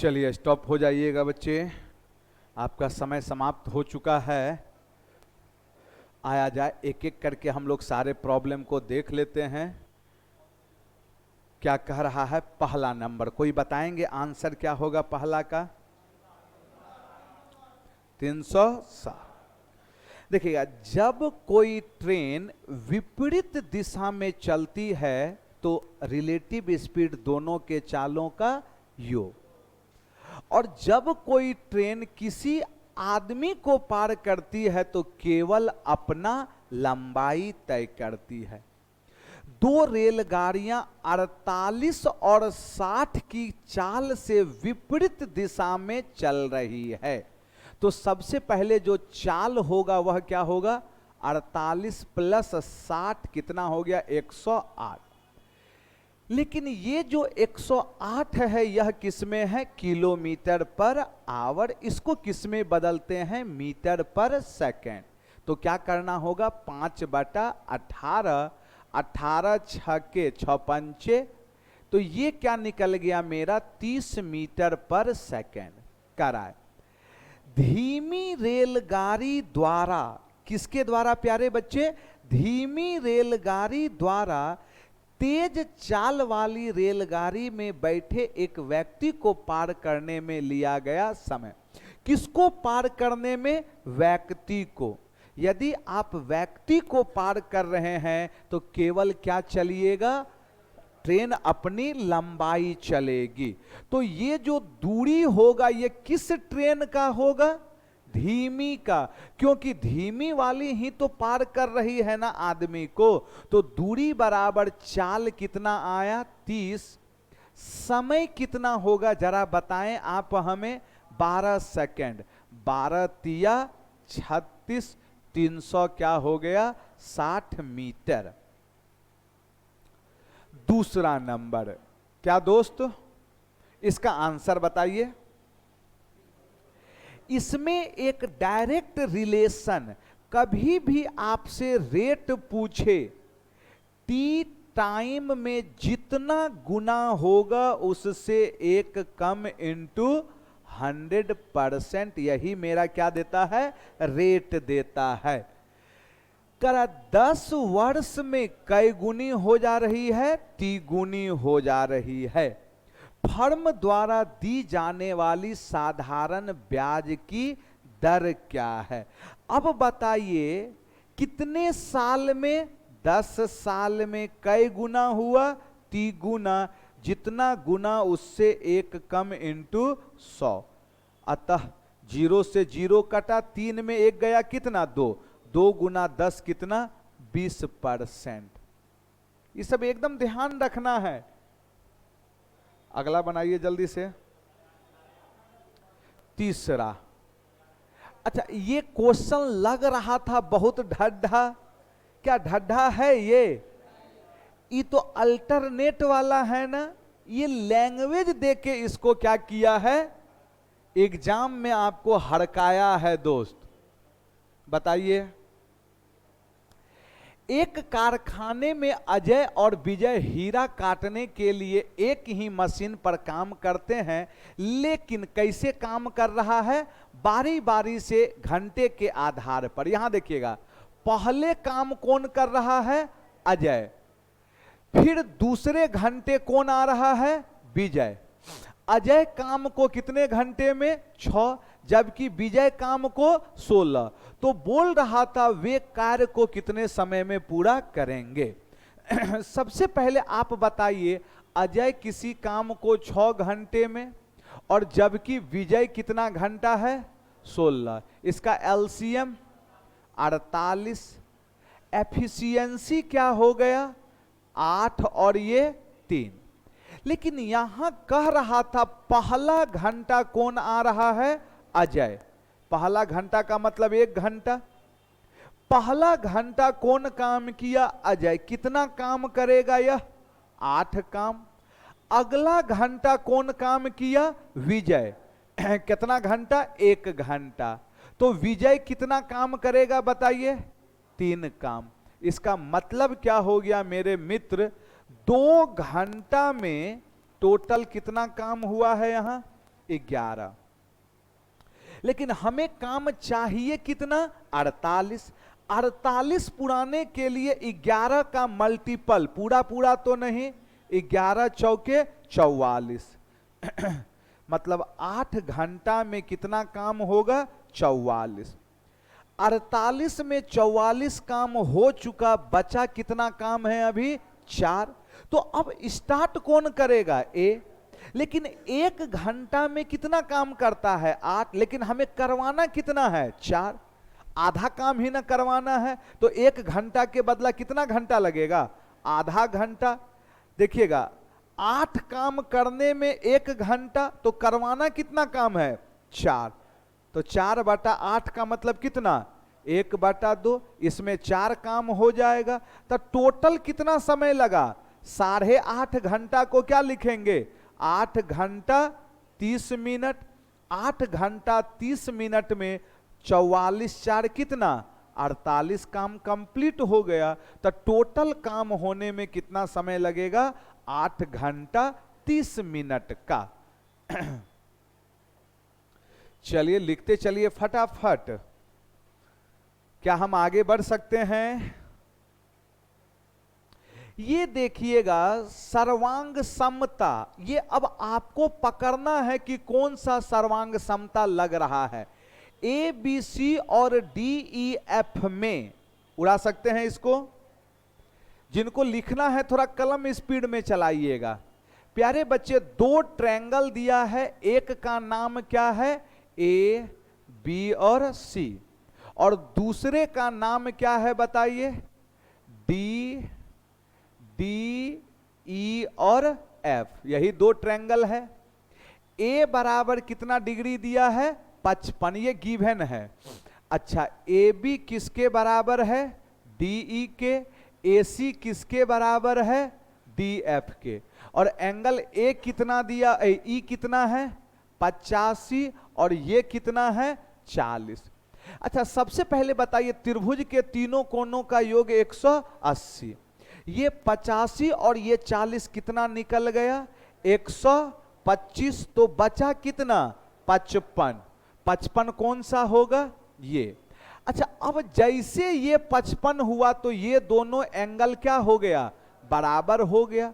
चलिए स्टॉप हो जाइएगा बच्चे, आपका समय समाप्त हो चुका है। आया जाए एक एक करके हम लोग सारे प्रॉब्लम को देख लेते हैं। क्या कह रहा है पहला नंबर, कोई बताएंगे आंसर क्या होगा पहला का? 360। देखिएगा, जब कोई ट्रेन विपरीत दिशा में चलती है तो रिलेटिव स्पीड दोनों के चालों का योग, और जब कोई ट्रेन किसी आदमी को पार करती है तो केवल अपना लंबाई तय करती है। दो रेलगाड़ियां 48 और 60 की चाल से विपरीत दिशा में चल रही है, तो सबसे पहले जो चाल होगा वह क्या होगा? 48 प्लस 60 कितना हो गया? 108। लेकिन ये जो 108 है यह किसमें है? Kilometre per hour. इसको किसमें बदलते हैं? मीटर पर सेकेंड। तो क्या करना होगा? 5/18, 18 छके 6 पंचे, तो ये क्या निकल गया मेरा? 30 मीटर पर सेकेंड कराए। धीमी रेलगाड़ी द्वारा, किसके द्वारा प्यारे बच्चे? धीमी रेलगाड़ी द्वारा तेज चाल वाली रेलगाड़ी में बैठे एक व्यक्ति को पार करने में लिया गया समय। किसको पार करने में? व्यक्ति को। यदि आप व्यक्ति को पार कर रहे हैं तो केवल क्या चलिएगा? ट्रेन अपनी लंबाई चलेगी। तो ये जो दूरी होगा ये किस ट्रेन का होगा? धीमी का, क्योंकि धीमी वाली ही तो पार कर रही है ना आदमी को। तो दूरी बराबर चाल कितना आया? 30। समय कितना होगा जरा बताएं आप हमें? 12 सेकेंड। 12 तिया 36, 300 क्या हो गया? 60 मीटर। दूसरा नंबर क्या दोस्त? इसका आंसर बताइए। इसमें एक डायरेक्ट रिलेशन, कभी भी आपसे रेट पूछे, टी टाइम में जितना गुना होगा उससे एक कम इंटू 100%, यही मेरा क्या देता है? रेट देता है। करा 10 वर्ष में कई गुनी हो जा रही है? टी गुनी हो जा रही है। फर्म द्वारा दी जाने वाली साधारण ब्याज की दर क्या है? अब बताइए कितने साल में? 10 साल में कई गुना हुआ? 3 गुना। जितना गुना उससे एक कम इंटू 100। अतः 0 से 0 कटा, 3 में 1 गया, कितना? 2। 2 गुना 10 कितना? 20%। ये सब एकदम ध्यान रखना है। अगला बनाइए जल्दी से। तीसरा, अच्छा ये क्वेश्चन लग रहा था बहुत ढड्ढा। क्या ढड्ढा है ये तो अल्टरनेट वाला है ना। ये लैंग्वेज देके इसको क्या किया है? एग्जाम में आपको हड़काया है दोस्त। बताइए। एक कारखाने में अजय और विजय हीरा काटने के लिए एक ही मशीन पर काम करते हैं, लेकिन कैसे काम कर रहा है? बारी बारी से घंटे के आधार पर। यहां देखिएगा, पहले काम कौन कर रहा है? अजय। फिर दूसरे घंटे कौन आ रहा है? विजय। अजय काम को कितने घंटे में? 6, जबकि विजय काम को 16। तो बोल रहा था वे कार्य को कितने समय में पूरा करेंगे। सबसे पहले आप बताइए, अजय किसी काम को 6 घंटे में, और जबकि विजय कितना घंटा है? 16। इसका एलसीएम 48। एफिशिएंसी क्या हो गया? 8 और ये 3। लेकिन यहां कह रहा था पहला घंटा कौन आ रहा है? अजय। पहला घंटा का मतलब 1 घंटा। पहला घंटा कौन काम किया? अजय। कितना काम करेगा यह? 8 काम। अगला घंटा कौन काम किया? विजय। कितना घंटा? 1 घंटा। तो विजय कितना काम करेगा बताइए? 3 काम। इसका मतलब क्या हो गया मेरे मित्र? 2 घंटा में टोटल कितना काम हुआ है? यहां 11। लेकिन हमें काम चाहिए कितना? 48। 48 पुराने के लिए 11 का मल्टीपल, पूरा पूरा तो नहीं, 11 चौके 44। मतलब 8 घंटा में कितना काम होगा? 44। 48 में 44 काम हो चुका, बचा कितना काम है अभी? 4। तो अब स्टार्ट कौन करेगा? ए। लेकिन 1 घंटा में कितना काम करता है? 8। लेकिन हमें करवाना कितना है? 4। आधा काम ही ना करवाना है, तो 1 घंटा के बदला कितना घंटा लगेगा? आधा घंटा। देखिएगा, 8 काम करने में 1 घंटा, तो करवाना कितना काम है? 4। तो 4/8 का मतलब कितना? 1/2। इसमें 4 काम हो जाएगा, तो टोटल कितना समय लगा? 8.5 घंटा को क्या लिखेंगे? 8 घंटा 30 मिनट। 8 घंटा 30 मिनट में 44 4 कितना? 48 काम कंप्लीट हो गया। तो टोटल काम होने में कितना समय लगेगा? 8 घंटा 30 मिनट का। चलिए लिखते चलिए फटाफट। क्या हम आगे बढ़ सकते हैं? ये देखिएगा, सर्वांग समता, ये अब आपको पकड़ना है कि कौन सा सर्वांग समता लग रहा है। ए बी सी और डी ई एफ में उड़ा सकते हैं इसको। जिनको लिखना है थोड़ा कलम स्पीड में चलाइएगा। प्यारे बच्चे, 2 ट्रायंगल दिया है, एक का नाम क्या है? ए बी और सी, और दूसरे का नाम क्या है बताइए? डी डी ई और एफ। यही 2 ट्रायंगल है। ए बराबर कितना डिग्री दिया है? 55, ये गिवन है। अच्छा, ए बी किसके बराबर है? डी ई के। ए सी किसके बराबर है? डी एफ के। और एंगल ए कितना दिया? ई कितना है? 85, और ये कितना है? 40। अच्छा, सबसे पहले बताइए, त्रिभुज के तीनों कोणों का योग 180। ये 85 और ये 40 कितना निकल गया? 125। तो बचा कितना? 55। 55 कौन सा होगा? ये। अच्छा, अब जैसे ये 55 हुआ तो ये दोनों एंगल क्या हो गया? बराबर हो गया।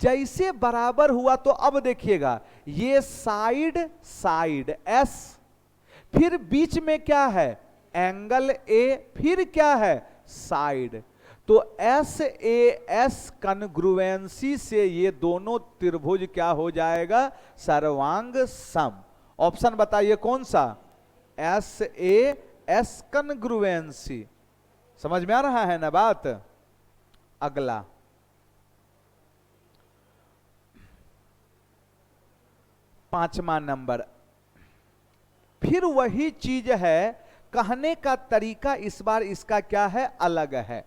जैसे बराबर हुआ तो अब देखिएगा, ये साइड साइड एस, फिर बीच में क्या है? एंगल ए, फिर क्या है? साइड। तो एस ए एस कन्ग्रुएंसी से ये दोनों त्रिभुज क्या हो जाएगा? सर्वांग सम। ऑप्शन बताइए कौन सा? S A S congruency. समझ में आ रहा है ना बात? अगला, पांचवा नंबर। फिर वही चीज है, कहने का तरीका इस बार इसका क्या है? अलग है।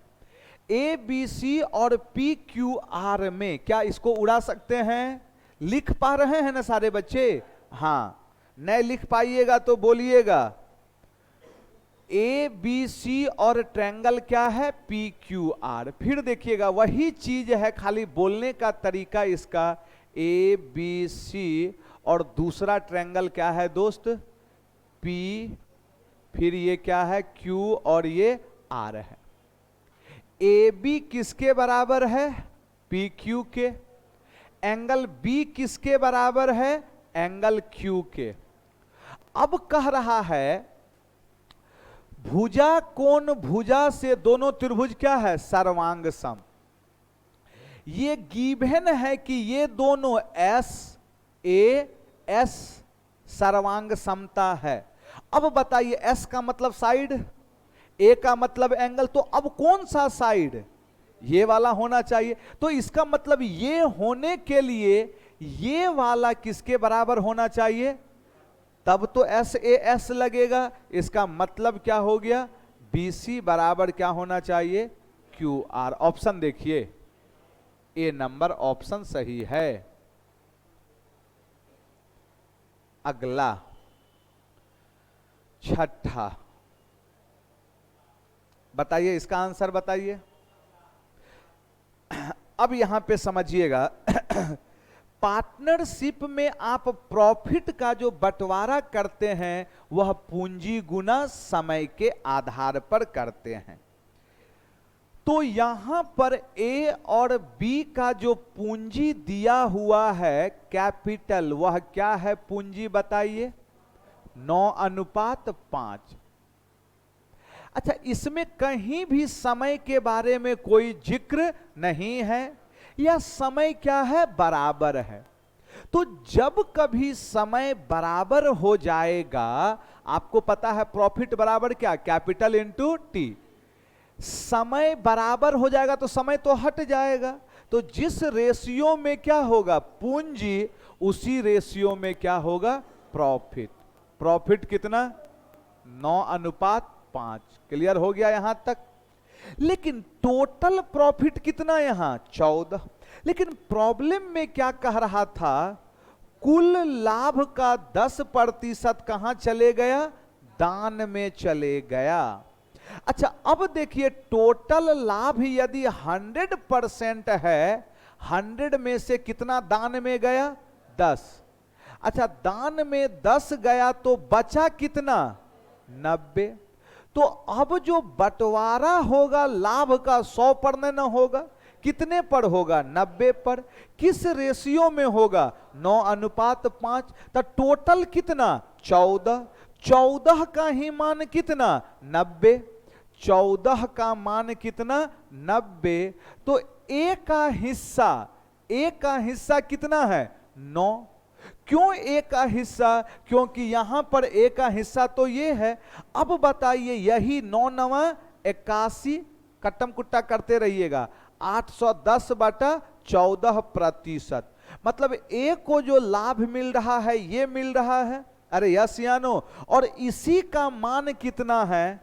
ए बी सी और पी क्यू आर में क्या इसको उड़ा सकते हैं? लिख पा रहे हैं ना सारे बच्चे? हाँ, नहीं लिख पाइएगा तो बोलिएगा। ए बी सी और ट्रायंगल क्या है? P Q R. फिर देखिएगा, वही चीज है, खाली बोलने का तरीका इसका। ए बी सी और दूसरा ट्रायंगल क्या है दोस्त? पी, फिर ये क्या है? क्यू, और ये आर है। ए बी किसके बराबर है? पी क्यू के। एंगल बी किसके बराबर है? एंगल क्यू के। अब कह रहा है, भुजा कोण भुजा से दोनों त्रिभुज क्या है? सर्वांग सम। ये गिवन है कि ये दोनों एस ए एस सर्वांग समता है। अब बताइए, एस का मतलब साइड, ए का मतलब एंगल, तो अब कौन सा साइड? ये वाला होना चाहिए। तो इसका मतलब ये होने के लिए ये वाला किसके बराबर होना चाहिए? तब तो एस ए एस लगेगा। इसका मतलब क्या हो गया? बी सी बराबर क्या होना चाहिए? Q R. ऑप्शन देखिए, ए नंबर ऑप्शन सही है। अगला, छठा, बताइए इसका आंसर बताइए। अब यहां पे समझिएगा, पार्टनरशिप में आप प्रॉफिट का जो बंटवारा करते हैं वह पूंजी गुना समय के आधार पर करते हैं। तो यहां पर ए और बी का जो पूंजी दिया हुआ है कैपिटल, वह क्या है पूंजी बताइए? 9:5। अच्छा, इसमें कहीं भी समय के बारे में कोई जिक्र नहीं है, या समय क्या है? बराबर है। तो जब कभी समय बराबर हो जाएगा, आपको पता है प्रॉफिट बराबर क्या? Capital into T. समय बराबर हो जाएगा तो समय तो हट जाएगा, तो जिस रेशियो में क्या होगा पूंजी, उसी रेशियो में क्या होगा प्रॉफिट। प्रॉफिट कितना? 9:5। क्लियर हो गया यहां तक? लेकिन टोटल प्रॉफिट कितना यहां? 14। लेकिन प्रॉब्लम में क्या कह रहा था? कुल लाभ का 10% कहां चले गया? दान में चले गया। अच्छा, अब देखिए टोटल लाभ यदि 100% है, 100 में से कितना दान में गया? 10। अच्छा, दान में 10 गया तो बचा कितना? 90। तो अब जो बंटवारा होगा लाभ का 100 पर न होगा, कितने पर होगा? 90 पर। किस रेशियो में होगा? 9:5। तो टोटल कितना? 14। 14 का ही मान कितना? 90। 14 का मान कितना? 90। तो ए का हिस्सा कितना है? 9। क्यों ए का हिस्सा? क्योंकि यहां पर ए का हिस्सा तो ये है। अब बताइए, यही 9 9 81, कट्टम कुट्टा करते रहिएगा, 810/14%। मतलब ए को जो लाभ मिल रहा है ये मिल रहा है। अरे यस या नो? और इसी का मान कितना है?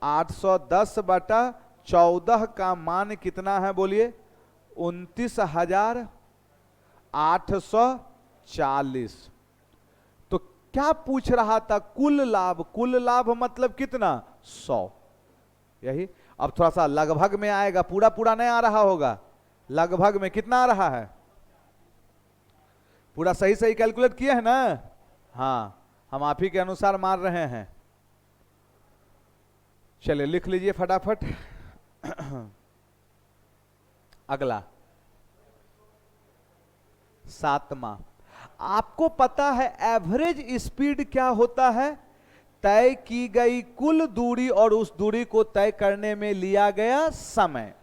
810/14 का मान कितना है बोलिए? 29,840। तो क्या पूछ रहा था? कुल लाभ। कुल लाभ मतलब कितना? 100। यही। अब थोड़ा सा लगभग में आएगा, पूरा पूरा नहीं आ रहा होगा। लगभग में कितना आ रहा है? पूरा सही सही कैलकुलेट किए हैं ना? हाँ, हम आप ही के अनुसार मार रहे हैं। चलिए लिख लीजिए फटाफट। अगला 7वां, आपको पता है एवरेज स्पीड क्या होता है? तय की गई कुल दूरी और उस दूरी को तय करने में लिया गया समय।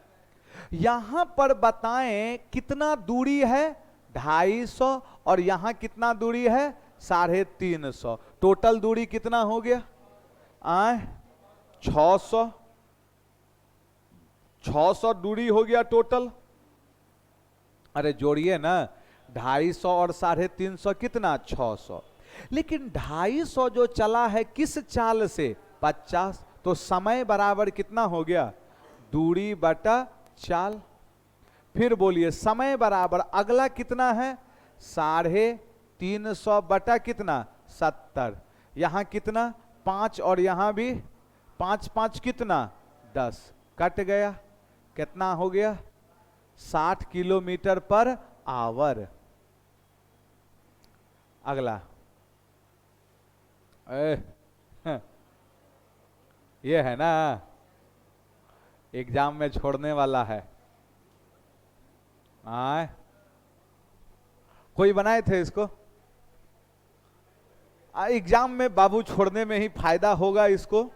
यहां पर बताएं कितना दूरी है? 250। और यहां कितना दूरी है? 350। टोटल दूरी कितना हो गया? 600। 600 दूरी हो गया टोटल। अरे जोड़िए ना, 250 और 350 कितना? 600। लेकिन 250 जो चला है किस चाल से? 50। तो समय बराबर कितना हो गया? दूरी बटा चाल। फिर बोलिए समय बराबर अगला कितना है? 350 बटा कितना? 70। यहां कितना? 5 और यहां भी 5 5 कितना? 10। कट गया। कितना हो गया? 60 किलोमीटर पर आवर। अगला ये है ना, एग्जाम में छोड़ने वाला है। कोई बनाए थे इसको? एग्जाम में बाबू छोड़ने में ही फायदा होगा इसको।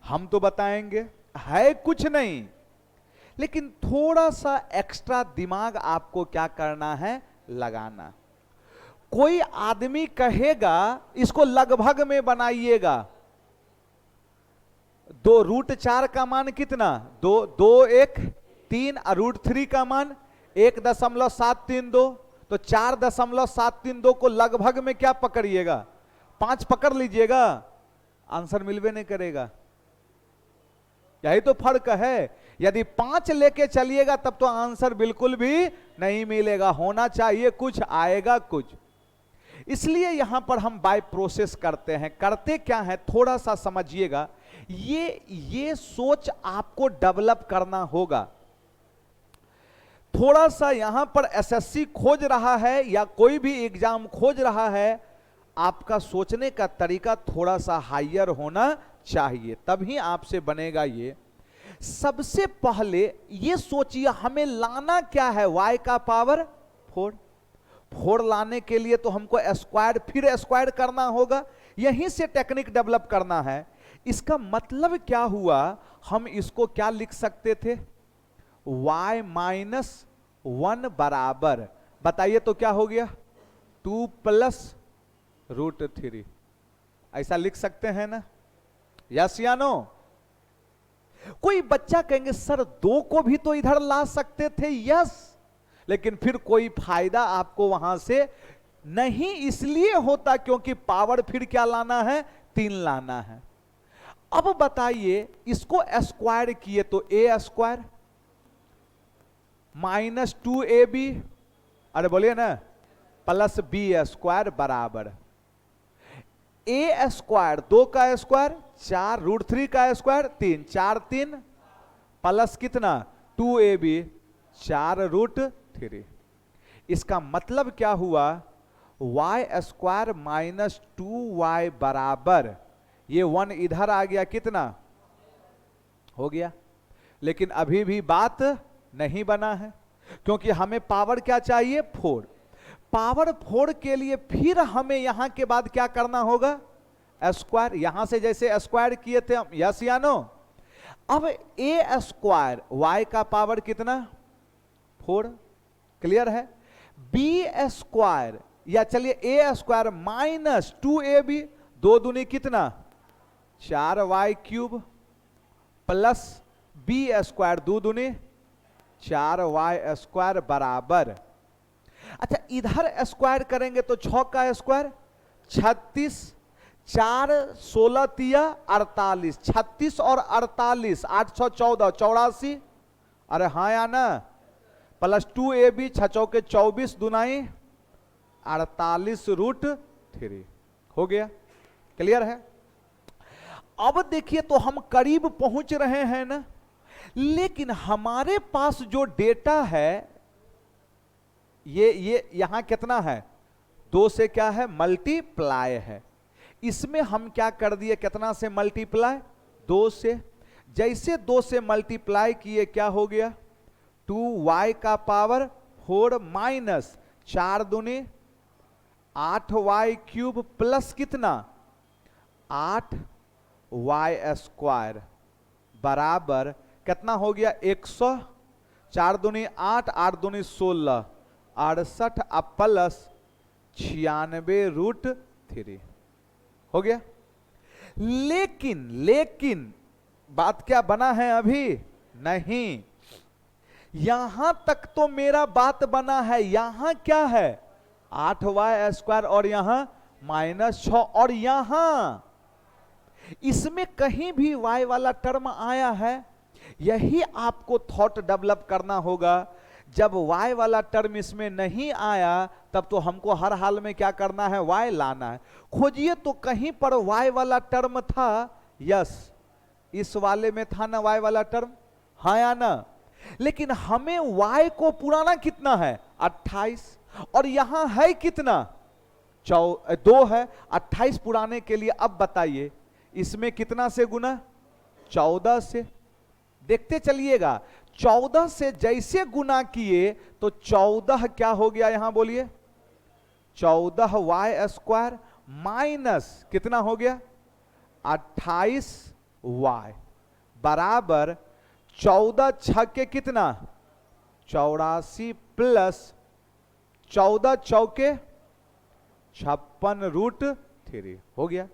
हम तो बताएंगे, है कुछ नहीं, लेकिन थोड़ा सा एक्स्ट्रा दिमाग आपको क्या करना है? लगाना। कोई आदमी कहेगा इसको लगभग में बनाइएगा। 2√4 का मान कितना? 2 2 1 3 और √3 का मान 1.732। तो 4.732 को लगभग में क्या पकड़िएगा? 5 पकड़ लीजिएगा, आंसर मिलवे नहीं करेगा। यही तो फर्क है। यदि 5 लेके चलिएगा तब तो आंसर बिल्कुल भी नहीं मिलेगा। होना चाहिए कुछ, आएगा कुछ। इसलिए यहां पर हम बाय प्रोसेस करते हैं। करते क्या है थोड़ा सा समझिएगा। ये सोच आपको डेवलप करना होगा। थोड़ा सा यहां पर एसएससी खोज रहा है या कोई भी एग्जाम खोज रहा है, आपका सोचने का तरीका थोड़ा सा हायर होना चाहिए, तभी आपसे बनेगा ये। सबसे पहले ये सोचिए हमें लाना क्या है, y का पावर 4। 4 लाने के लिए तो हमको स्क्वायर, फिर स्क्वायर करना होगा, यहीं से टेक्निक डेवलप करना है। इसका मतलब क्या हुआ, हम इसको क्या लिख सकते थे, y माइनस 1 बराबर, बताइए तो क्या हो गया, 2 प्लस √3, ऐसा लिख सकते हैं ना, यस या नो? कोई बच्चा कहेंगे सर 2 को भी तो इधर ला सकते थे, यस, लेकिन फिर कोई फायदा आपको वहां से नहीं इसलिए होता क्योंकि पावर फिर क्या लाना है, 3 लाना है। अब बताइए इसको स्क्वायर किए तो a स्क्वायर माइनस 2ab, अरे बोलिए ना, प्लस b स्क्वायर बराबर a स्क्वायर 2 का स्क्वायर 4 √3 का स्क्वायर 3, 4 3 प्लस कितना 2ab 4 √3। इसका मतलब क्या हुआ, y स्क्वायर माइनस 2y बराबर, ये 1 इधर आ गया, कितना हो गया, लेकिन अभी भी बात नहीं बना है क्योंकि हमें पावर क्या चाहिए, 4। पावर 4 के लिए फिर हमें यहां के बाद क्या करना होगा, स्क्वायर, यहां से जैसे स्क्वायर किए थे हम, यस या नो? अब a स्क्वायर y का पावर कितना 4, क्लियर है, b स्क्वायर या चलिए a स्क्वायर माइनस 2ab, 2 दूनी कितना 4y cube plus b square 2 दूनी 4y स्क्वायर बराबर, अच्छा इधर स्क्वायर करेंगे तो 6 का स्क्वायर 36, 4 16 तिया 48, 36 और 48 814 84, अरे हाँ या ना, प्लस 2ab 6 चौके 24 दुनाई 48 √3 हो गया, क्लियर है? अब देखिए तो हम करीब पहुंच रहे हैं ना, लेकिन हमारे पास जो डेटा है ये यहां कितना है, 2 से क्या है, मल्टीप्लाई है, इसमें हम क्या कर दिए, कितना से मल्टीप्लाई, 2 से, जैसे 2 से मल्टीप्लाई किए क्या हो गया, 2y का पावर 4 माइनस 4 दूनी 8y क्यूब प्लस कितना 8y स्क्वायर बराबर कितना हो गया 100, 4 दूनी 8, 8 दूनी 16, 68 प्लस 96 √3 हो गया। लेकिन बात क्या बना है अभी नहीं, यहां तक तो मेरा बात बना है, यहां क्या है 8y स्क्वायर और यहां -6, और यहां इसमें कहीं भी y वाला टर्म आया है, यही आपको थॉट डेवलप करना होगा। जब y वाला टर्म इसमें नहीं आया तब तो हमको हर हाल में क्या करना है, y लाना है। खोजिए तो कहीं पर y वाला टर्म था, यस इस वाले में था ना y वाला टर्म, हाँ या ना, लेकिन हमें y को पुराना कितना है 28, और यहां है कितना 2 है, 28 पुराने के लिए अब बताइए इसमें कितना से गुना 14 से, देखते चलिएगा 14 से जैसे गुना किए तो 14 क्या हो गया, यहां बोलिए 14y स्क्वायर माइनस कितना हो गया 28y बराबर 14 छक्के कितना 84 प्लस 14 चौके 56 √3 हो गया।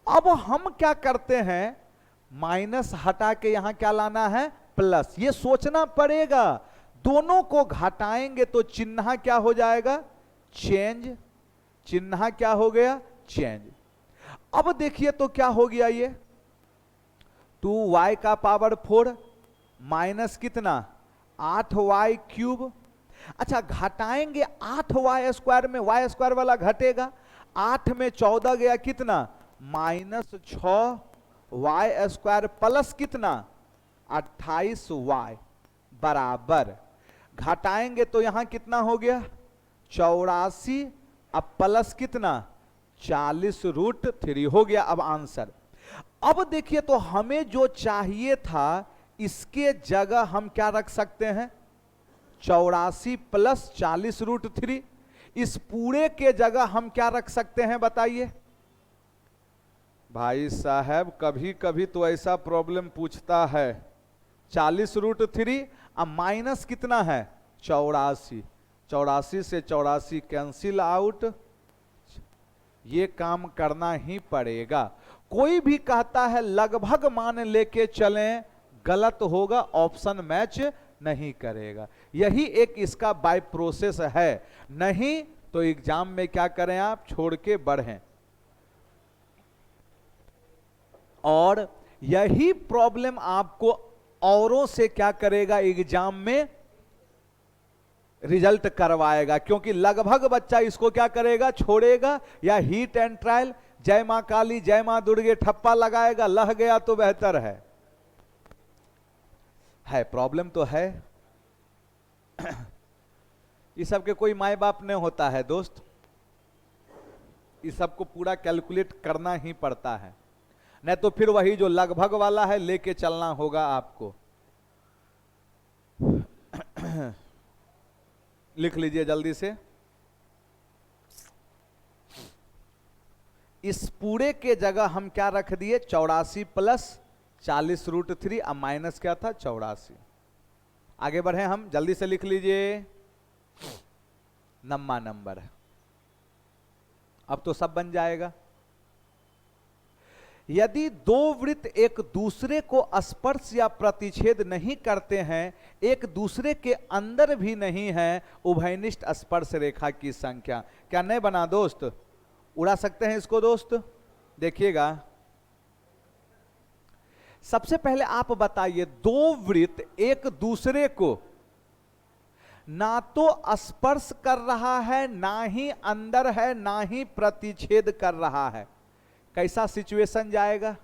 अब हम क्या करते हैं, माइनस हटा के यहां क्या लाना है प्लस, ये सोचना पड़ेगा, दोनों को घटाएंगे तो चिन्ह क्या हो जाएगा चेंज, चिन्ह क्या हो गया चेंज। अब देखिए तो क्या हो गया, ये 2y का पावर 4 माइनस कितना 8y क्यूब, अच्छा घटाएंगे 8y स्क्वायर में y स्क्वायर वाला घटेगा, 8 में 14 गया कितना -6y स्क्वायर प्लस कितना 28y बराबर घटाएंगे तो यहां कितना हो गया 84, अब प्लस कितना 40√3 हो गया। अब आंसर, अब देखिए तो हमें जो चाहिए था इसके जगह हम क्या रख सकते हैं 84 + 40√3। इस पूरे के जगह हम क्या रख सकते हैं बताइए भाई साहब, कभी कभी तो ऐसा प्रॉब्लम पूछता है 40√3 अब माइनस कितना है 84, 84 से 84 कैंसिल आउट, ये काम करना ही पड़ेगा। कोई भी कहता है लगभग मान लेके चलें, गलत होगा, ऑप्शन मैच नहीं करेगा। यही एक इसका बाय प्रोसेस है, नहीं तो एग्जाम में क्या करें आप छोड़ के बढ़ें। और यही प्रॉब्लम आपको औरों से क्या करेगा एग्जाम में रिजल्ट करवाएगा, क्योंकि लगभग बच्चा इसको क्या करेगा छोड़ेगा, या हीट एंड ट्रायल जय मां काली जय मां दुर्गे ठप्पा लगाएगा, लह गया तो बेहतर है प्रॉब्लम तो है। इस सब के कोई माए बाप नहीं होता है दोस्त, इस सब को पूरा कैलकुलेट करना ही पड़ता है, नहीं तो फिर वही जो लगभग वाला है लेके चलना होगा आपको। लिख लीजिए जल्दी से, इस पूरे के जगह हम क्या रख दिए 84 + 40√3, अब माइनस क्या था 84। आगे बढ़े हम, जल्दी से लिख लीजिए, नम्मा नंबर है, अब तो सब बन जाएगा। यदि दो वृत्त एक दूसरे को स्पर्श या प्रतिच्छेद नहीं करते हैं, एक दूसरे के अंदर भी नहीं है, उभयनिष्ठ स्पर्श रेखा की संख्या क्या नहीं बना दोस्त, उड़ा सकते हैं इसको दोस्त। देखिएगा सबसे पहले आप बताइए, दो वृत्त एक दूसरे को ना तो स्पर्श कर रहा है, ना ही अंदर है, ना ही प्रतिच्छेद कर रहा है, कैसा सिचुएशन जाएगा,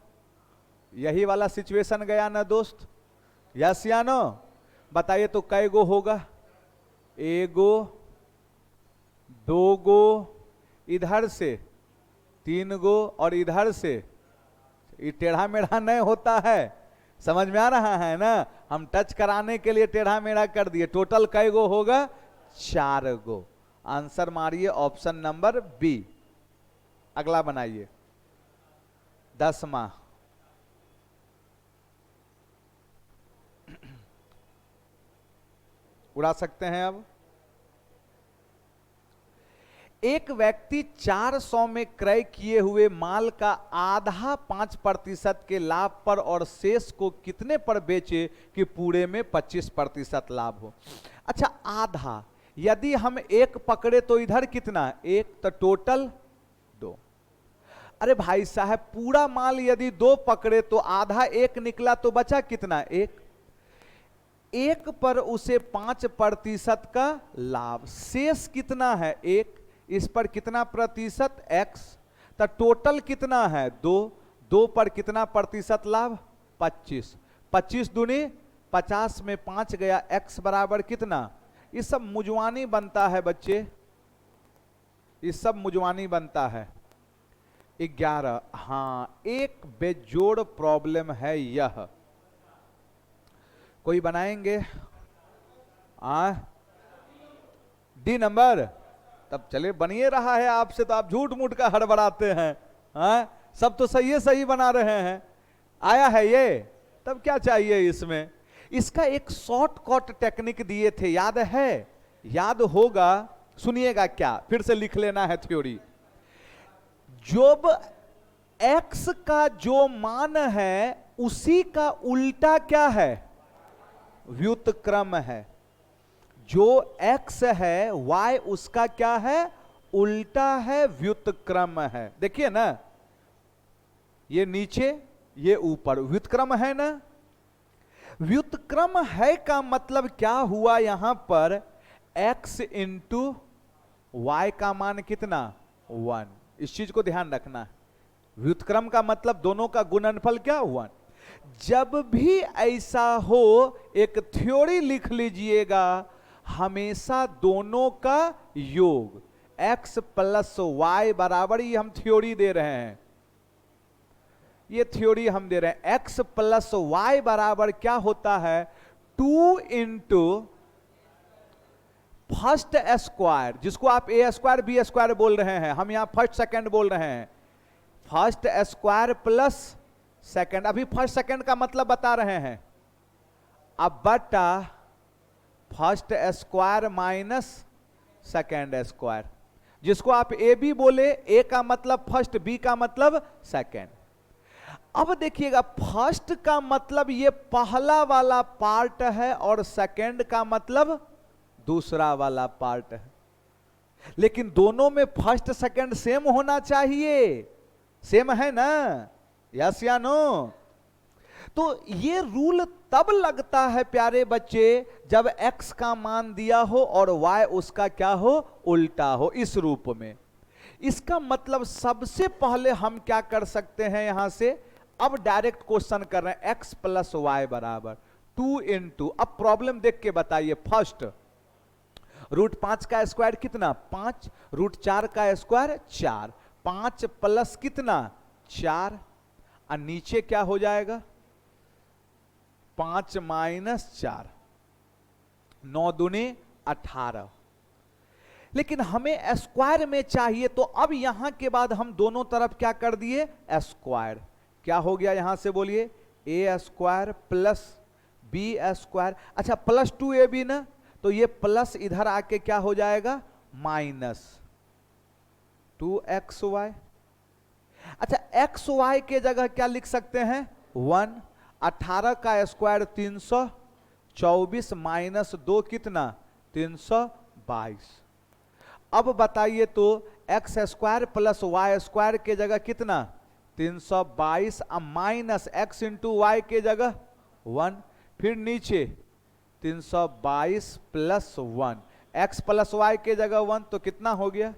यही वाला सिचुएशन गया ना दोस्त, यस या नो, बताइए तो कै गो होगा, एगो, दो गो, इधर से 3 गो और इधर से, ये टेढ़ा मेढ़ा नहीं होता है, समझ में आ रहा है ना, हम टच कराने के लिए टेढ़ा मेढ़ा कर दिए। टोटल कै गो होगा 4 गो। आंसर मारिए ऑप्शन नंबर बी। अगला बनाइए 10वां, उड़ा सकते हैं। अब एक व्यक्ति 400 में क्रय किए हुए माल का आधा 5% के लाभ पर और शेष को कितने पर बेचे कि पूरे में 25% लाभ हो। अच्छा आधा, यदि हम 1 पकड़े तो इधर कितना 1, तो टोटल 2। अरे भाई साहब पूरा माल यदि 2 पकड़े तो आधा 1 निकला तो बचा कितना 1 पर उसे 5% का लाभ, शेष कितना है 1, इस पर कितना प्रतिशत x, तो टोटल कितना है 2 पर कितना प्रतिशत लाभ 25, 25 दूनी 50 में 5 गया, x बराबर कितना, ये सब मुजवानी बनता है बच्चे, ये सब मुजवानी बनता है। 11, हाँ एक बेजोड़ प्रॉब्लम है यह, कोई बनाएंगे डी नंबर, तब चले बनिए रहा है आपसे, तो आप झूठ मूठ का हड़बड़ाते हैं, सब तो सही बना रहे हैं, आया है ये, तब क्या चाहिए इसमें। इसका एक शॉर्टकट टेक्निक दिए थे, याद है, याद होगा, सुनिएगा क्या, फिर से लिख लेना है थ्योरी। जब x का जो मान है उसी का उल्टा क्या है व्युत्क्रम है, जो x है y उसका क्या है उल्टा है, व्युत्क्रम है। देखिए ना, ये नीचे ये ऊपर, व्युत्क्रम है ना। व्युत्क्रम है का मतलब क्या हुआ, यहां पर x इंटू वाई का मान कितना 1, इस चीज को ध्यान रखना है। व्युत्क्रम का मतलब दोनों का गुणनफल क्या 1। जब भी ऐसा हो एक थ्योरी लिख लीजिएगा, हमेशा दोनों का योग x प्लस वाई बराबर, ये हम थ्योरी दे रहे हैं, ये थ्योरी हम दे रहे हैं। x प्लस वाई बराबर क्या होता है, 2 इंटू फर्स्ट स्क्वायर, जिसको आप ए स्क्वायर बी स्क्वायर बोल रहे हैं, हम यहां फर्स्ट सेकंड बोल रहे हैं, फर्स्ट स्क्वायर प्लस सेकंड, अभी फर्स्ट सेकंड का मतलब बता रहे हैं, अब बटा first square minus second square, जिसको आप ए बी बोले, ए का मतलब फर्स्ट, बी का मतलब सेकंड। अब देखिएगा, फर्स्ट का मतलब ये पहला वाला पार्ट है और सेकंड का मतलब दूसरा वाला पार्ट है, लेकिन दोनों में फर्स्ट सेकंड सेम होना चाहिए, सेम है ना, यस या नो। तो ये रूल तब लगता है प्यारे बच्चे जब x का मान दिया हो और y उसका क्या हो, उल्टा हो, इस रूप में। इसका मतलब सबसे पहले हम क्या कर सकते हैं, यहां से अब डायरेक्ट क्वेश्चन कर रहे हैं, x प्लस वाई बराबर 2 इंटू, अब प्रॉब्लम देख के बताइए, फर्स्ट रूट 5 का स्क्वायर कितना 5, रूट 4 का स्क्वायर 4, 5 प्लस कितना 4, और नीचे क्या हो जाएगा 5 माइनस 4, 9 दूनी 18। लेकिन हमें स्क्वायर में चाहिए, तो अब यहां के बाद हम दोनों तरफ क्या कर दिए, स्क्वायर। क्या हो गया यहां से बोलिए, ए स्क्वायर प्लस बी स्क्वायर, अच्छा प्लस 2ab ना, तो ये प्लस इधर आके क्या हो जाएगा माइनस 2xy। अच्छा xy के जगह क्या लिख सकते हैं 1, 18 का स्क्वायर 324 माइनस 2 कितना 322। अब बताइए तो x square plus y square के जगह कितना 322, माइनस एक्स इंटू वाई के जगह 1, फिर नीचे 322 प्लस 1, एक्स प्लस वाई के जगह 1, तो कितना हो गया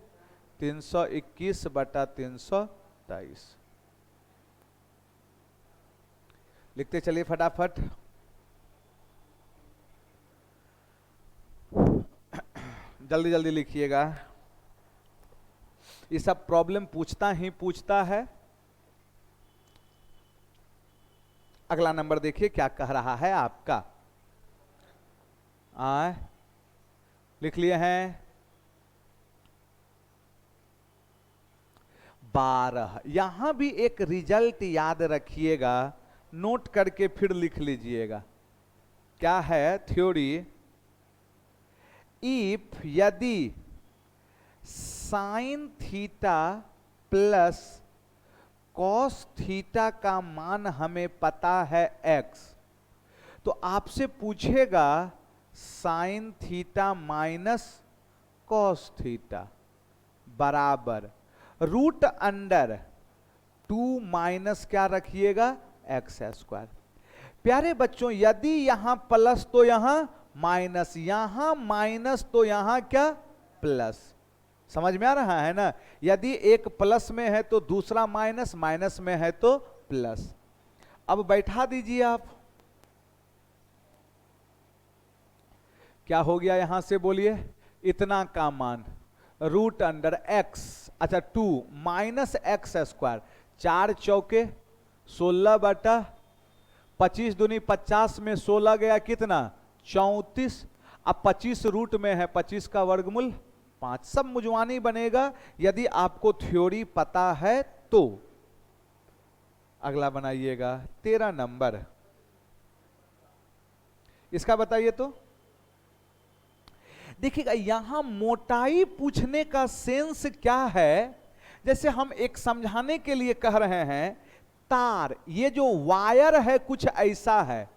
321 बटा 323। लिखते चलिए फटाफट। जल्दी जल्दी लिखिएगा, ये सब प्रॉब्लम पूछता ही पूछता है। अगला नंबर देखिए क्या कह रहा है आपका, लिख लिए हैं 12। यहां भी एक रिजल्ट याद रखिएगा, नोट करके फिर लिख लीजिएगा। क्या है थ्योरी, इफ यदि sine theta plus cos theta का मान हमें पता है x, तो आपसे पूछेगा sine theta minus cos theta बराबर रूट अंडर 2 माइनस क्या रखिएगा एक्स स्क्वायर। प्यारे बच्चों यदि यहां प्लस तो यहां माइनस, यहां माइनस तो यहां क्या प्लस, समझ में आ रहा है ना। यदि एक प्लस में है तो दूसरा माइनस, माइनस में है तो प्लस। अब बैठा दीजिए आप, क्या हो गया यहां से बोलिए, इतना का मान रूट अंडर एक्स, अच्छा 2 माइनस एक्स स्क्वायर, 4 चौके 16 बटा 25 दूनी 50 में 16 गया कितना 34, अब 25 रूट में है 25 का वर्गमूल 5, सब मुजवानी बनेगा यदि आपको थ्योरी पता है तो। अगला बनाइएगा 13 नंबर, इसका बताइए तो। देखिएगा यहां मोटाई पूछने का सेंस क्या है, जैसे हम एक समझाने के लिए कह रहे हैं तार, ये जो वायर है कुछ ऐसा है,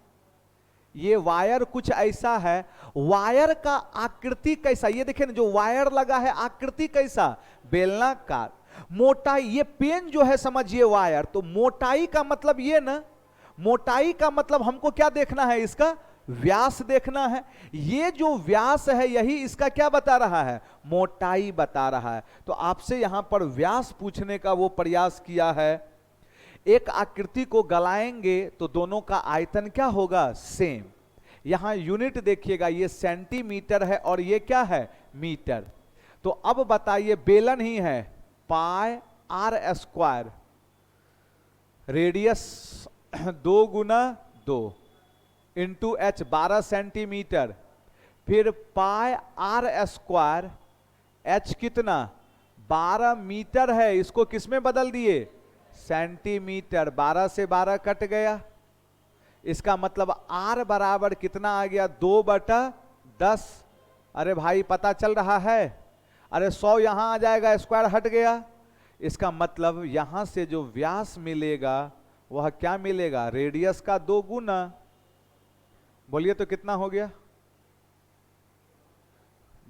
ये वायर कुछ ऐसा है, वायर का आकृति कैसा, ये देखिए ना जो वायर लगा है आकृति कैसा बेलनाकार, मोटाई, ये पेन जो है समझिए वायर, तो मोटाई का मतलब ये ना, मोटाई का मतलब हमको क्या देखना है, इसका व्यास देखना है। ये जो व्यास है यही इसका क्या बता रहा है, मोटाई बता रहा है। तो आपसे यहां पर व्यास पूछने का वो प्रयास किया है। एक आकृति को गलाएंगे तो दोनों का आयतन क्या होगा सेम, यहां यूनिट देखिएगा, ये सेंटीमीटर है और ये क्या है, मीटर। तो अब बताइए, बेलन ही है, पाई आर स्क्वायर, रेडियस 2 गुना 2 इंटू एच 12 सेंटीमीटर, फिर पाई आर स्क्वायर, एच कितना 12 मीटर है, इसको किसमें बदल दिए, सेंटीमीटर, 12 से 12 कट गया, इसका मतलब आर बराबर कितना आ गया, 2/10। अरे भाई पता चल रहा है, अरे 100 यहां आ जाएगा, स्क्वायर हट गया, इसका मतलब यहां से जो व्यास मिलेगा वह क्या मिलेगा, रेडियस का 2 गुना। बोलिए तो कितना हो गया,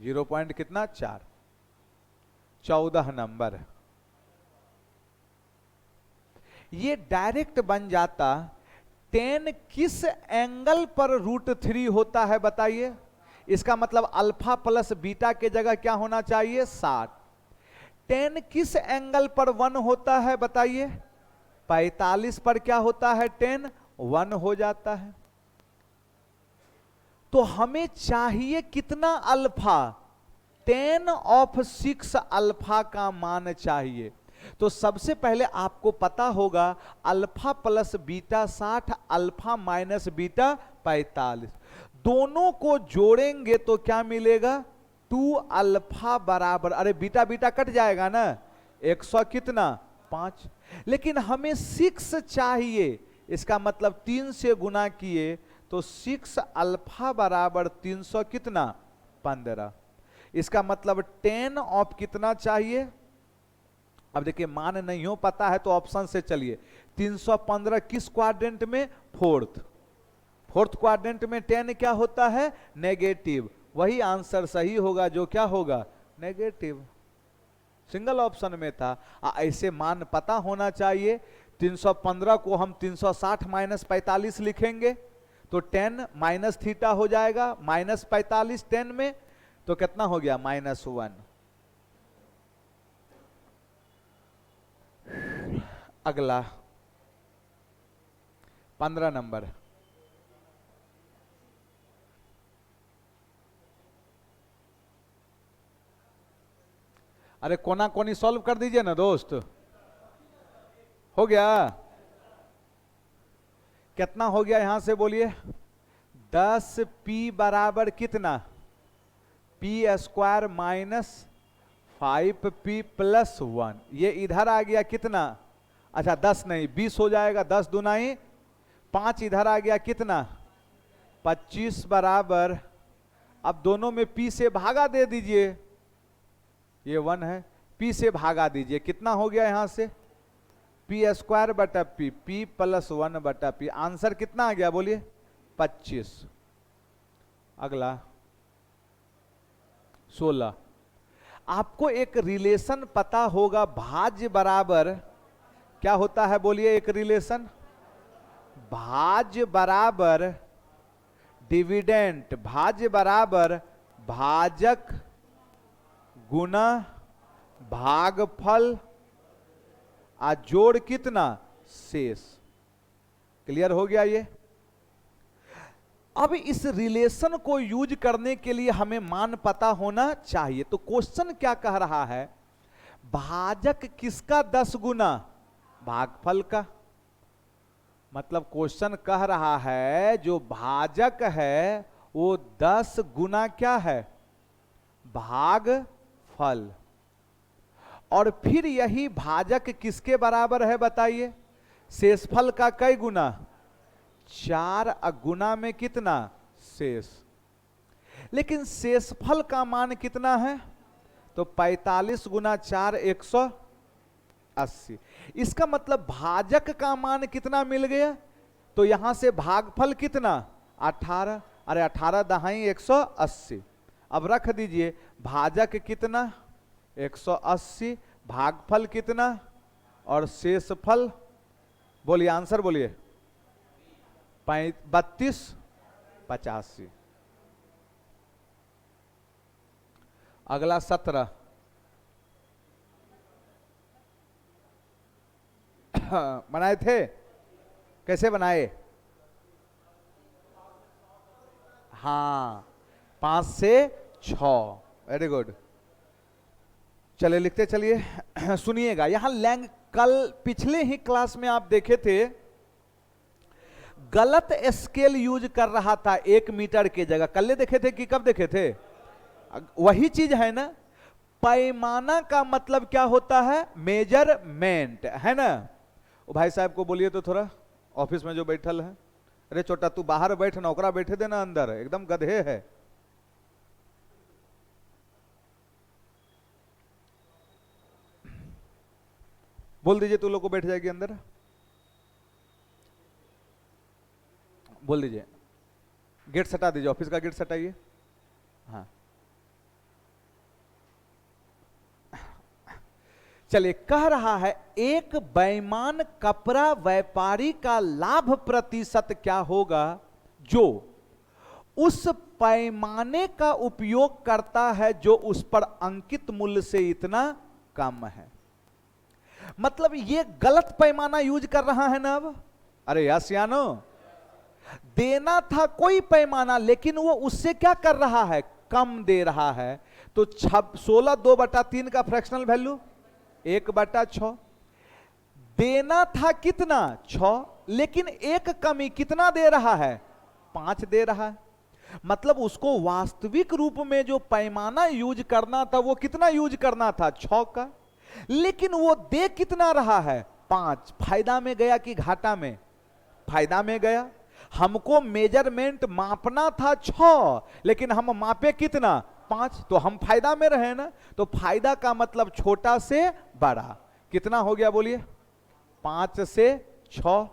0 पॉइंट कितना 4, 14 नंबर। ये डायरेक्ट बन जाता, 10 किस एंगल पर √3 होता है बताइए, इसका मतलब अल्फा प्लस बीटा के जगह क्या होना चाहिए 60। 10 किस एंगल पर 1 होता है बताइए, 45 पर क्या होता है 10 1 हो जाता है। तो हमें चाहिए कितना अल्फा, 10/6 अल्फा का मान चाहिए। तो सबसे पहले आपको पता होगा alpha plus beta 60, alpha minus beta 45, दोनों को जोड़ेंगे तो क्या मिलेगा, 2 अल्फा बराबर, अरे बीटा बीटा कट जाएगा ना, 100 कितना 5, लेकिन हमें 6 चाहिए, इसका मतलब 3 से गुना किए तो 6 अल्फा बराबर 300 कितना 15, इसका मतलब 10 ऑफ कितना चाहिए। अब देखिए मान नहीं हो पता है तो ऑप्शन से चलिए, 315 किस क्वाड्रेंट में, फोर्थ क्वाड्रेंट में 10 क्या होता है, नेगेटिव, वही आंसर सही होगा जो क्या होगा, नेगेटिव, सिंगल ऑप्शन में था। ऐसे मान पता होना चाहिए। 315 को हम 360 माइनस 45 लिखेंगे तो 10 माइनस थीटा हो जाएगा, माइनस 45 10 में तो कितना हो गया -1। अगला 15 नंबर, अरे कोना कोनी सॉल्व कर दीजिए ना दोस्त, हो गया, कितना हो गया यहां से बोलिए, 10p बराबर कितना, p² माइनस 5p + 1, ये इधर आ गया कितना, अच्छा 10 नहीं 20 हो जाएगा, 10 दूनाई 5, इधर आ गया कितना 25 बराबर, अब दोनों में p से भागा दे दीजिए, ये 1 है, p से भागा दीजिए, कितना हो गया यहां से p² बटा p, p + 1 बटा p, आंसर कितना आ गया बोलिए 25। अगला 16, आपको एक रिलेशन पता होगा, भाज्य बराबर क्या होता है बोलिए, एक रिलेशन, भाज्य बराबर डिविडेंड, भाज्य बराबर भाजक गुना भागफल आ जोड़ कितना शेष। क्लियर हो गया ये। अब इस रिलेशन को यूज करने के लिए हमें मान पता होना चाहिए। तो क्वेश्चन क्या कह रहा है, भाजक किसका 10 गुना, भागफल का। मतलब क्वेश्चन कह रहा है जो भाजक है वो 10 गुना क्या है, भागफल। और फिर यही भाजक किसके बराबर है बताइए, शेषफल का कई गुना, 4 गुना में कितना शेष। लेकिन शेषफल का मान कितना है, तो 45 गुना 4 180। इसका मतलब भाजक का मान कितना मिल गया, तो यहां से भागफल कितना 18, अरे 18 दहाई 180। अब रख दीजिए भाजक कितना 180, भागफल कितना और शेषफल, बोलिए आंसर बोलिए 32 85। अगला 17, बनाए थे, कैसे बनाए, हाँ 5 से 6। वेरी गुड, चलिए लिखते चलिए। सुनिएगा यहां कल पिछले ही क्लास में आप देखे थे गलत स्केल यूज कर रहा था 1 मीटर की जगह। कल देखे थे कि कब देखे थे? वही चीज है ना। पैमाना का मतलब क्या होता है? मेजरमेंट, है ना। वो भाई साहब को बोलिए तो थोड़ा, ऑफिस में जो बैठल है, अरे छोटा तू बाहर बैठ ना, ओकरा बैठे देना अंदर, एकदम गधे है। बोल दीजिए तू लोग को बैठ जाएगी अंदर, बोल दीजिए। गेट सटा दीजिए, ऑफिस का गेट सटाइए। हाँ चलिए, कह रहा है एक बेईमान कपड़ा व्यापारी का लाभ प्रतिशत क्या होगा जो उस पैमाने का उपयोग करता है जो उस पर अंकित मूल्य से इतना कम है। मतलब ये गलत पैमाना यूज कर रहा है ना। अब अरे यार सियानो, देना था कोई पैमाना लेकिन वो उससे क्या कर रहा है? कम दे रहा है। तो 16 2/3 का फ्रैक्शनल वैल्यू 1/6। देना था कितना? 6, लेकिन एक कमी कितना दे रहा है? 5 दे रहा है। मतलब उसको वास्तविक रूप में जो पैमाना यूज करना था वो कितना यूज करना था? 6 का, लेकिन वो दे कितना रहा है? 5। फायदा में गया कि घाटा में? फायदा में गया। हमको मेजरमेंट मापना था 6, लेकिन हम मापे कितना? 5, तो हम फायदा में रहे ना। तो फायदा का मतलब छोटा से बड़ा। कितना हो गया बोलिए? 5 से 6।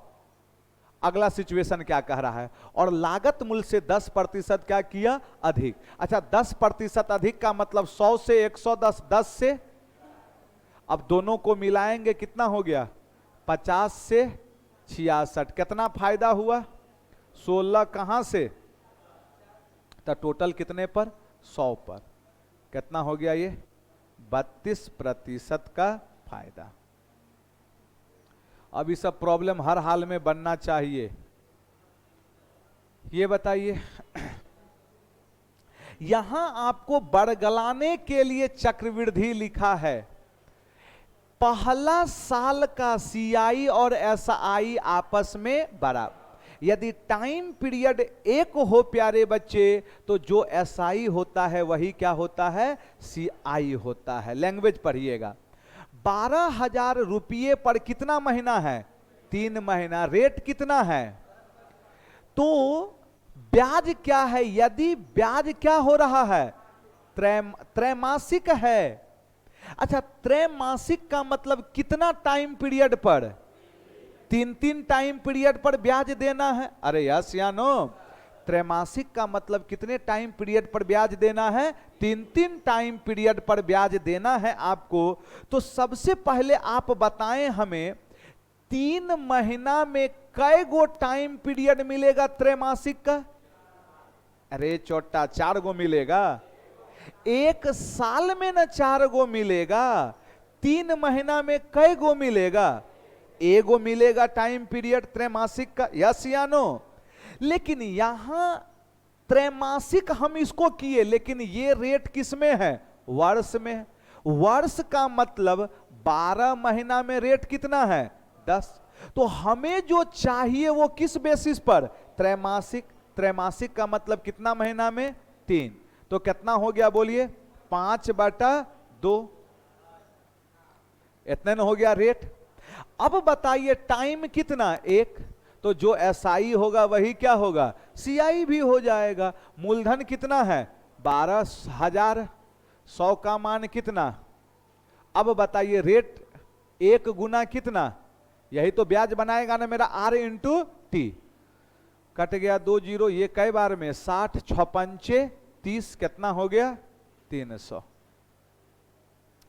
अगला सिचुएशन क्या कह रहा है? और लागत मूल्य से 10% क्या किया? अधिक। अच्छा 10% अधिक का मतलब 100 से 110, 10 से, अब दोनों को मिलाएंगे कितना हो गया? 50 से 66। कितना फायदा हुआ? 16 कहां से? तो टोटल कितने पर? 100 पर। कितना हो गया ये? 32% का फायदा। अब ये सब प्रॉब्लम हर हाल में बनना चाहिए, ये बताइए। यहां आपको बरगलाने के लिए चक्रवृद्धि लिखा है। पहला साल का सीआई और एसआई आपस में बराबर। यदि टाइम पीरियड 1 हो प्यारे बच्चे, तो जो एसआई होता है वही क्या होता है? सीआई होता है। लैंग्वेज पढ़िएगा। 12,000 रुपये पर कितना महीना है? 3 महीना। रेट कितना है? तो ब्याज क्या है? यदि ब्याज क्या हो रहा है? त्रैमासिक है। अच्छा त्रैमासिक का मतलब कितना टाइम पीरियड पर? 3 टाइम पीरियड पर ब्याज देना है। अरे यार सियानो, त्रैमासिक का मतलब कितने टाइम पीरियड पर ब्याज देना है? 3 टाइम पीरियड पर ब्याज देना है आपको। तो सबसे पहले आप बताएं हमें 3 महीना में कै गो टाइम पीरियड मिलेगा त्रैमासिक का? अरे छोटा 4 गो मिलेगा। 1 साल में ना 4 गो मिलेगा। 3 महीना में कै गो मिलेगा? 1 गो मिलेगा टाइम पीरियड त्रैमासिक का। यस या नो? लेकिन यहां त्रैमासिक हम इसको किए, लेकिन ये रेट किस में है? वर्ष में। वर्ष का मतलब 12 महीना में रेट कितना है? 10। तो हमें जो चाहिए वो किस बेसिस पर? त्रैमासिक। त्रैमासिक का मतलब कितना महीना में? 3। तो कितना हो गया बोलिए? 5/2। इतने न हो गया रेट। अब बताइए टाइम कितना? 1। तो जो एसआई होगा वही क्या होगा? सीआई भी हो जाएगा। मूलधन कितना है? 12,000। 100 का मान कितना? अब बताइए रेट 1 गुना कितना? यही तो ब्याज बनाएगा ना मेरा, R इंटू टी। कट गया 2 जीरो। ये कई बार में 60 6 पंचे 30। कितना हो गया? 300।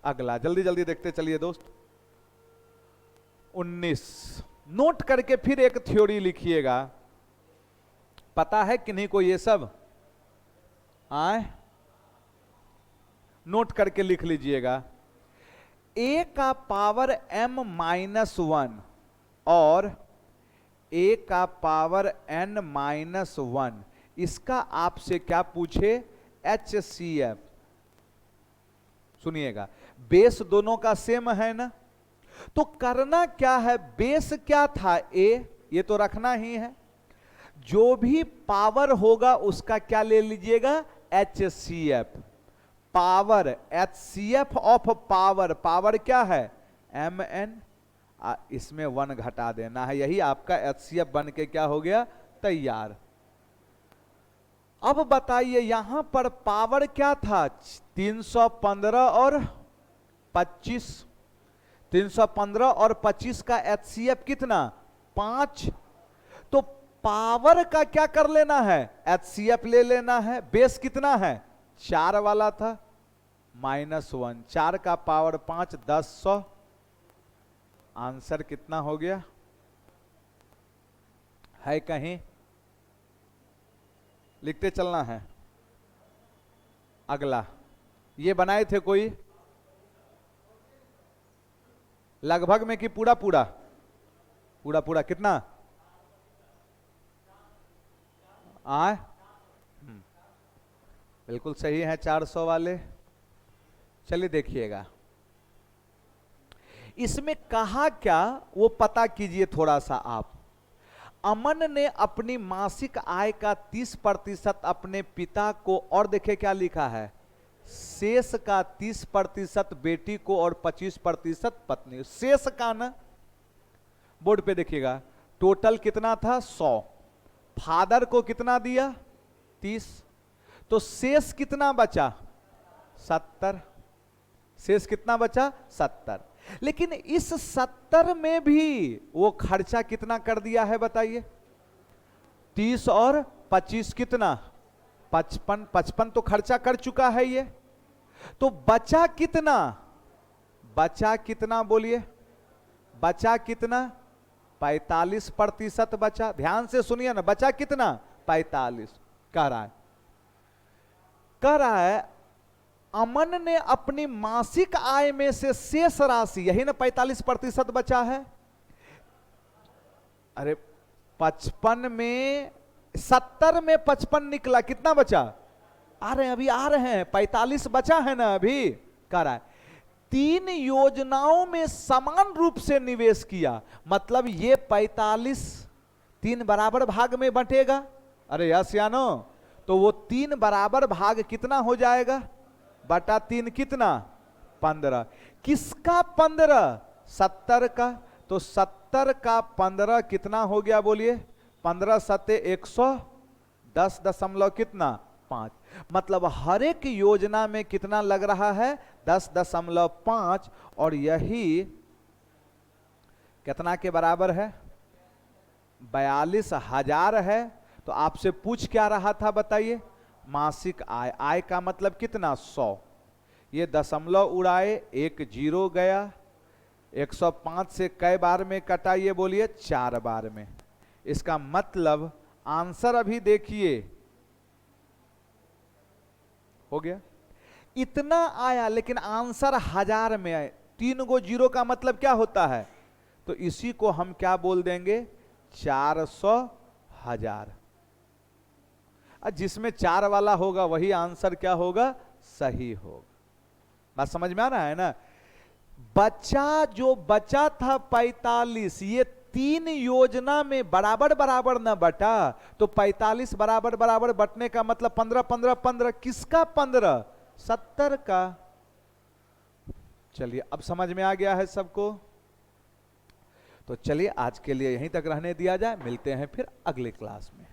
अगला जल्दी जल्दी देखते चलिए दोस्त। 19। नोट करके फिर एक थ्योरी लिखिएगा। पता है किन्हीं को ये सब? आए नोट करके लिख लीजिएगा। a का पावर m-1 और a का पावर n-1 इसका आपसे क्या पूछे, HCF। सुनिएगा, बेस दोनों का सेम है ना, तो करना क्या है, बेस क्या था A, ये तो रखना ही है, जो भी पावर होगा उसका क्या ले लीजिएगा, HCF। Power, HCF of power, power क्या है Mn, इसमें 1 घटा देना है, यही आपका HCF बन के क्या हो गया, तैयार। अब बताइए यहां पर पावर क्या था, 315 और 25, 315 और 25 का HCF कितना, 5। तो पावर का क्या कर लेना है, HCF ले लेना है। बेस कितना है, 4 वाला था, -1, 4 का पावर 5, 10 100। आंसर कितना हो गया, है कहीं, लिखते चलना है। अगला, ये बनाए थे कोई, लगभग में कि पूरा पूरा, पूरा पूरा कितना आए, बिल्कुल सही है 400 वाले। चलिए देखिएगा, इसमें कहा क्या वो पता कीजिए थोड़ा सा आप। अमन ने अपनी मासिक आय का 30% अपने पिता को, और देखिए क्या लिखा है, शेष का 30% बेटी को और 25% पत्नी। शेष का ना, बोर्ड पे देखिएगा, टोटल कितना था 100, फादर को कितना दिया 30, तो शेष कितना बचा 70, शेष कितना बचा 70। लेकिन इस 70 में भी वो खर्चा कितना कर दिया है बताइए, 30 और 25 कितना 55, 55 तो खर्चा कर चुका है ये, तो बचा कितना, बचा कितना बोलिए, बचा कितना 45% बचा। ध्यान से सुनिए ना, बचा कितना 45। कह रहा है अमन ने अपनी मासिक आय में से शेष राशि, यही ना 45% बचा है, अरे 55 में 70 में 55 निकला, कितना बचा, आ रहे हैं अभी आ रहे हैं, 45 बचा है ना अभी। कह रहा है 3 योजनाओं में समान रूप से निवेश किया, मतलब ये 45 3 बराबर भाग में बंटेगा, अरे यस या नो, तो वो 3 बराबर भाग कितना हो जाएगा, बटा 3 कितना 15, किसका 15, 70 का, तो 70 का 15 कितना हो गया बोलिए, 15 सत्ते 110 दशमलव कितना 5, मतलब हर एक योजना में कितना लग रहा है 10.5, और यही कितना के बराबर है 42,000 है। तो आपसे पूछ क्या रहा था बताइए, मासिक आय, आय का मतलब कितना 100, ये दशमलव उड़ाए, 1 0 गया, 105 से कई बार में कटा ये बोलिए 4 बार में। इसका मतलब आंसर अभी देखिए हो गया, इतना आया, लेकिन आंसर 1000 में आए, 3 गो 0 का मतलब क्या होता है, तो इसी को हम क्या बोल देंगे 400,000। जिसमें 4 वाला होगा वही आंसर क्या होगा, सही होगा। बात समझ में आ रहा है ना। बचा, जो बचा था 45, ये 3 योजना में बराबर बराबर न बटा, तो 45 बराबर बराबर बटने का मतलब 15 15 15, किसका 15, 70 का। चलिए अब समझ में आ गया है सबको, तो चलिए आज के लिए यहीं तक रहने दिया जाए, मिलते हैं फिर अगले क्लास में।